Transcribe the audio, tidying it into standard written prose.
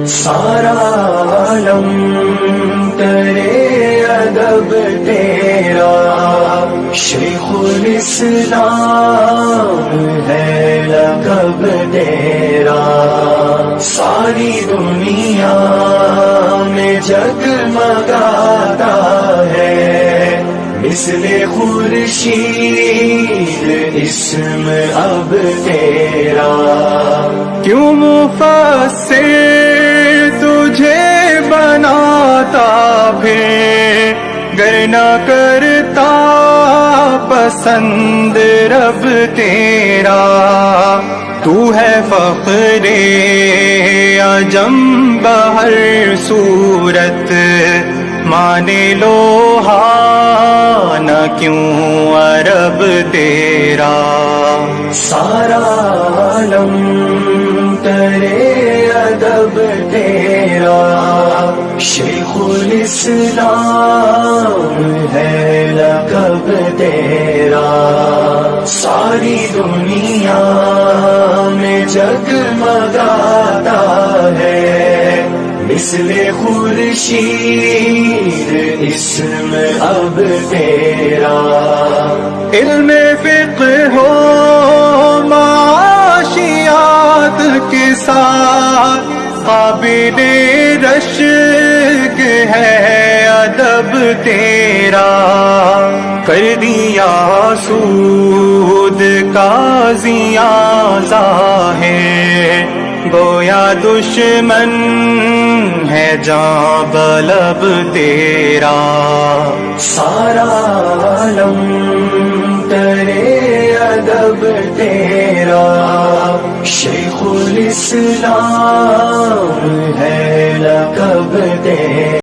سارا عالم کرے ادب تیرا، شیخ الاسلام ہے لقب تیرا، ساری دنیا میں جگمگاتا ہے مثل خورشید اسم اب تیرا۔ کیوں مفسر تجھے بناتا پھر گر نہ کرتا پسند رب تیرا، تو ہے فخر عجم بہر صورت، مانے لو نہ کیوں عرب تیرا۔ سارا عالم کرے ادب تیرا، شیخ الاسلام ہے لقب تیرا، ساری دنیا میں جگمگاتا ہے مثل خورشید اسم اب تیرا۔ علم فقہ ہو معاشیات کے ساتھ قابل رشک ہے ادب تیرا، کر دیا سود قاضیاں ظاہر، گویا دشمن ہے جاں بلب تیرا۔ سارا عالم کرے ادب تیرا، شیخ الاسلام ہے لقب تیرا۔